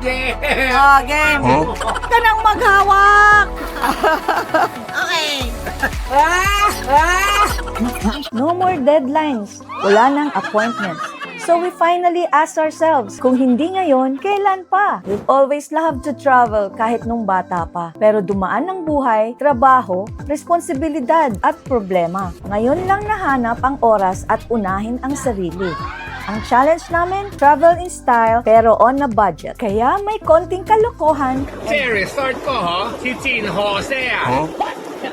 Oh, game. Huwag ka nang maghawak. Okay. No more deadlines. Wala nang appointments. So we finally asked ourselves, kung hindi ngayon, kailan pa? We've always loved to travel kahit nung bata pa. Pero dumaan ng buhay, trabaho, responsibilidad at problema. Ngayon lang nahanap ang oras at unahin ang sarili. Ang challenge namin, travel in style pero on a budget. Kaya may konting kalokohan. 这 resort ko ho, si Chin Jose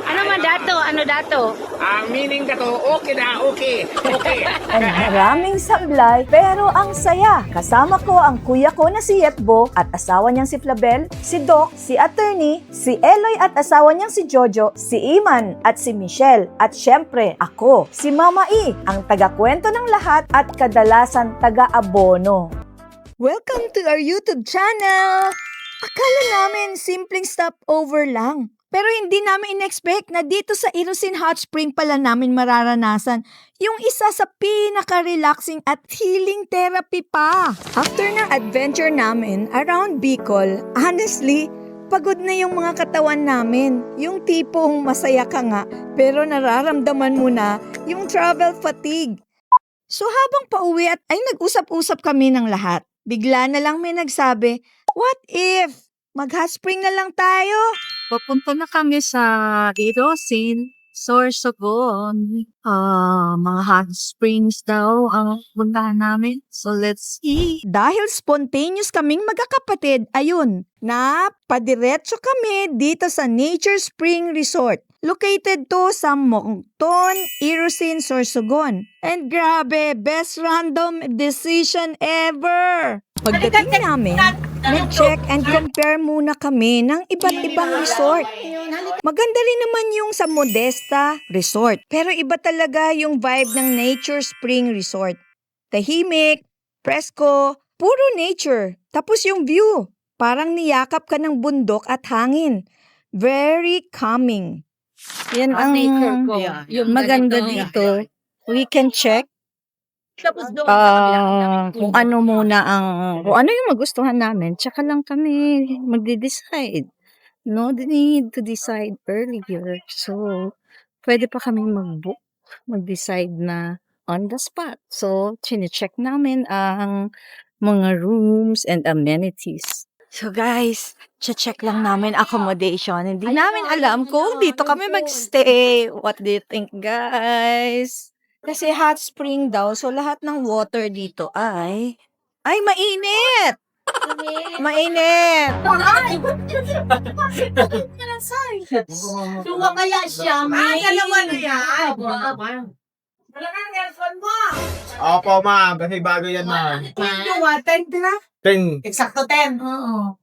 Ano man dato? Ano dato? Ang meaning ka to, okay na, okay. Okay. And maraming sablay pero ang saya. Kasama ko ang kuya ko na si Yetbo at asawa niyang si Flabel, si Doc, si Attorney, si Eloy at asawa niyang si Jojo, si Iman at si Michelle at syempre ako, si Mama E, ang taga-kwento ng lahat at kadalasan taga-abono. Welcome to our YouTube channel! Akala namin simpleng stopover lang. Pero hindi namin in-expect na dito sa Irusin Hot Spring pala namin mararanasan yung isa sa pinaka-relaxing at healing therapy pa. After ng adventure namin around Bicol, honestly, pagod na yung mga katawan namin. Yung tipong masaya ka nga, pero nararamdaman mo na yung travel fatigue. So habang pauwi at ay nag-usap-usap kami ng lahat, bigla na lang may nagsabi, what if mag-hot spring na lang tayo? Papunta na kami sa Irosin, Sorsogon. Mga hot springs daw ang puntahan namin. So let's see. Dahil spontaneous kaming magkakapatid, ayun, napadiretso kami dito sa Nature Spring Resort. Located to sa Moncton, Irusin, Sorsogon. And grabe, best random decision ever! Pagdating namin, nag-check and compare muna kami ng iba't ibang resort. Maganda rin naman yung sa Modesta Resort, pero iba talaga yung vibe ng Nature Spring Resort. Tahimik, presko, puro nature. Tapos yung view, parang niyakap ka ng bundok at hangin. Very calming. Yan ang yung maganda dito. We can check kung ano muna kung ano yung magustuhan namin, tsaka lang kami magde-decide. No need to decide earlier. So, pwede pa kami mag-decide na on the spot. So, chine-check namin ang mga rooms and amenities. So guys, check lang namin accommodation. Hindi namin alam kung dito kami magstay. What do you think, guys? Kasi hot spring daw, so lahat ng water dito ay mainit! Mainit! Tuwa kaya siya, may. naman na yan. Malaking aircon mo. Opo, ma'am. Kasi bago yan, ma'am. Yung 10 na? 10. Eksakto 10. Oo.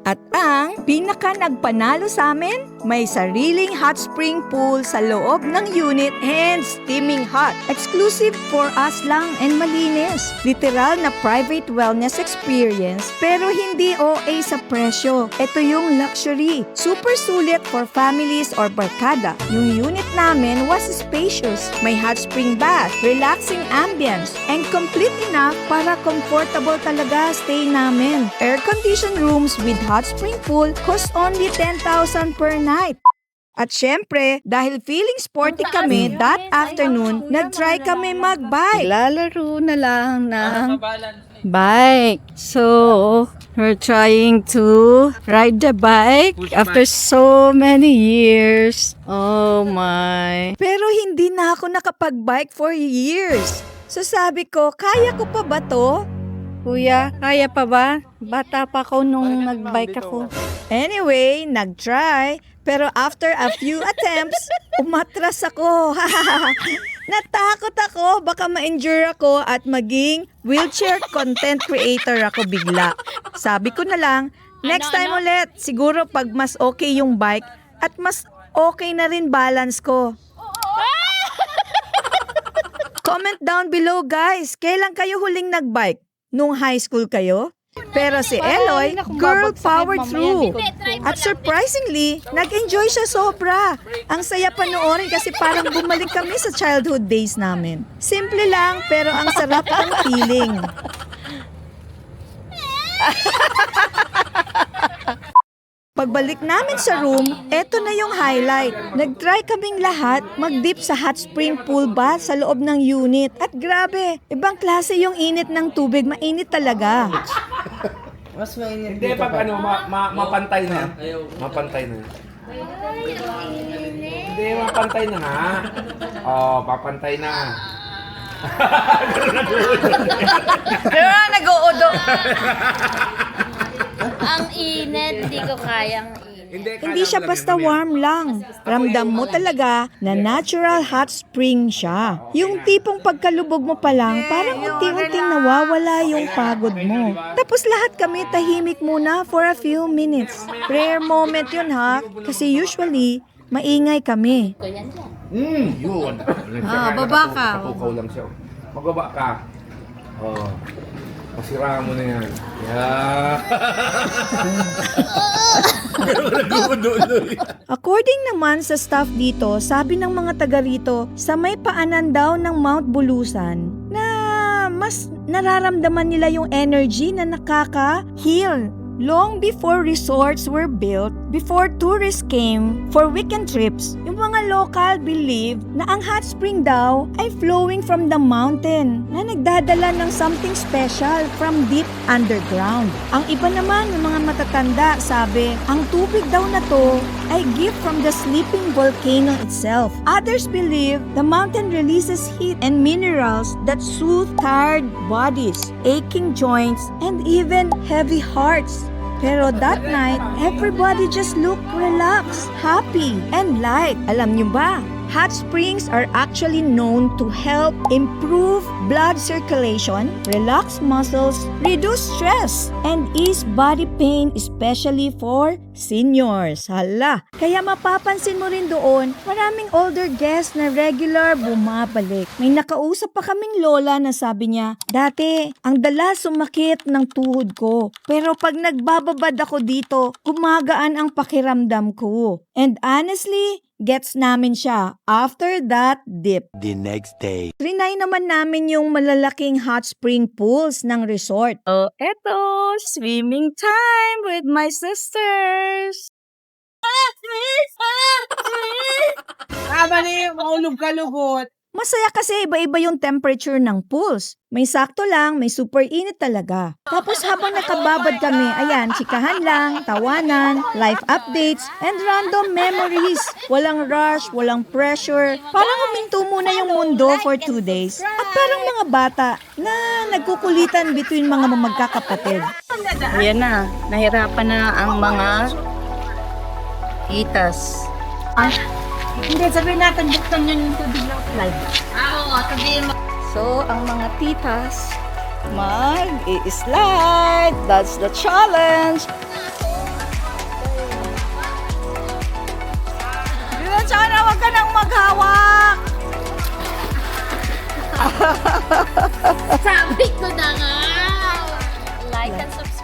At ang pinaka nagpanalo sa amin, may sariling hot spring pool sa loob ng unit and steaming hot. Exclusive for us lang and malinis. Literal na private wellness experience pero hindi OA sa presyo. Ito yung luxury. Super sulit for families or barkada. Yung unit namin was spacious. May hot spring bath, relaxing ambience, and complete enough para comfortable talaga stay namin. Air-conditioned rooms with hot spring pool cost only 10,000 per night. At syempre, dahil feeling sporty kami that afternoon, nag-try kami mag-bike. Lalaro na lang ng bike. So, we're trying to ride the bike after so many years. Oh my. Pero hindi na ako nakapag-bike for years. So sabi ko, kaya ko pa ba to? Kuya, kaya pa ba? Bata pa ako nung nag-bike ako. Anyway, nag-try. Pero after a few attempts, umatras ako. Natakot ako, baka ma-injure ako at maging wheelchair content creator ako bigla. Sabi ko na lang, next time ulit, siguro pag mas okay yung bike at mas okay na rin balance ko. Comment down below guys, kailan kayo huling nag-bike? Nung high school kayo? Pero si Eloy, girl powered through. At surprisingly, nag-enjoy siya sobra. Ang saya panoorin kasi parang bumalik kami sa childhood days namin. Simple lang pero ang sarap ng feeling. Pagbalik namin sa room, eto na yung highlight. Nag-try kaming lahat mag-dip sa hot spring pool bath sa loob ng unit. At grabe, ibang klase yung init ng tubig. Mainit talaga. Mas mainit Hindi, pag ano, mapantay na. Mapantay na. Hindi, mapantay na nga. Papantay na. Pero nag-uudo. Ang init, hindi ko kayang init. Hindi siya basta warm lang. Ramdam mo talaga na natural hot spring siya. Yung tipong pagkalubog mo pa lang, parang unti-unting nawawala yung pagod mo. Tapos lahat kami tahimik muna for a few minutes. Prayer moment yun ha, kasi usually, maingay kami. Yun. baba ka. Napukaw lang siya. Magbaba ka. Pasiraan mo na yan. Yeah. According naman sa staff dito, sabi ng mga taga rito, sa may paanan daw ng Mount Bulusan, na mas nararamdaman nila yung energy na nakaka-heal. Long before resorts were built, before tourists came for weekend trips, yung mga local believe na ang hot spring daw ay flowing from the mountain na nagdadala ng something special from deep underground. Ang iba naman ng mga matatanda sabi, ang tubig daw na to ay gift from the sleeping volcano itself. Others believe the mountain releases heat and minerals that soothe tired bodies, aching joints, and even heavy hearts. Pero that night, everybody just looked relaxed, happy, and light. Alam niyo ba? Hot springs are actually known to help improve blood circulation, relax muscles, reduce stress, and ease body pain, especially for seniors. Hala! Kaya mapapansin mo rin doon, maraming older guests na regular bumabalik. May nakausap pa kaming lola na sabi niya, dati, ang dalas sumakit ng tuhod ko. Pero pag nagbababad ako dito, gumagaan ang pakiramdam ko. And honestly, gets namin siya after that dip. The next day. Trinay naman namin yung malalaking hot spring pools ng resort. Oh, eto, swimming time with my sisters. Tama na yung maulog ka lugot. Masaya kasi iba-iba yung temperature ng pools. May sakto lang, may super init talaga. Tapos habang nakababad kami, ayan, chikahan lang, tawanan, life updates, and random memories. Walang rush, walang pressure. Parang huminto muna yung mundo for 2 days. At parang mga bata na nagkukulitan between mga magkakapatid. Ayan na, nahirapan na ang mga titas. Hindi, sabihin natin, buksan yun yung tubig ng slide. Oo, sabihin mo. So, ang mga titas, mag-i-slide. That's the challenge. Yun, sana wag ka nang maghawak. Sabi ko na nga. Like and subscribe.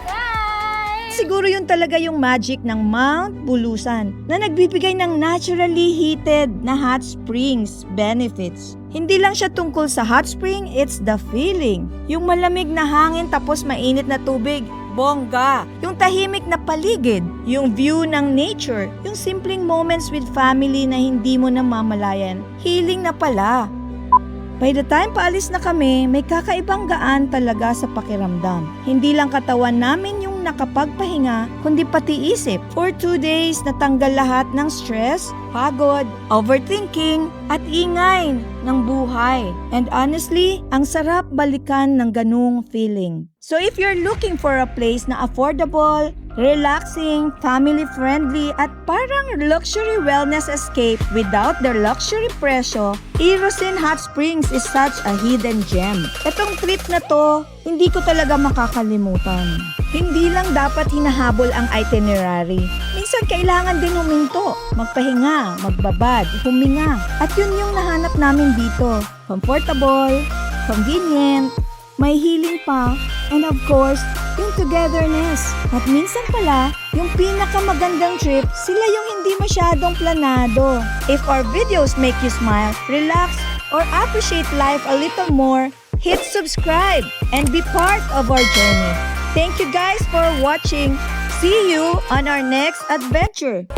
Siguro yun talaga yung magic ng Mount Bulusan na nagbibigay ng naturally heated na hot springs benefits. Hindi lang siya tungkol sa hot spring, it's the feeling. Yung malamig na hangin tapos mainit na tubig, bongga. Yung tahimik na paligid, yung view ng nature, yung simpleng moments with family na hindi mo namamalayan, healing na pala. By the time paalis na kami, may kakaibang gaan talaga sa pakiramdam. Hindi lang katawan namin yung nakapagpahinga, kundi pati isip. For 2 days, natanggal lahat ng stress, pagod, overthinking, at ingay ng buhay. And honestly, ang sarap balikan ng ganung feeling. So if you're looking for a place na affordable, relaxing, family-friendly, at parang luxury wellness escape without their luxury presyo, Irosin Hot Springs is such a hidden gem. Itong trip na to, hindi ko talaga makakalimutan. Hindi lang dapat hinahabol ang itinerary. Minsan kailangan din huminto, magpahinga, magbabad, huminga. At yun yung nahanap namin dito. Comfortable, convenient, may healing pa, and of course, yung togetherness. At minsan pala, yung pinakamagandang trip, sila yung hindi masyadong planado. If our videos make you smile, relax, or appreciate life a little more, hit subscribe and be part of our journey. Thank you guys for watching. See you on our next adventure.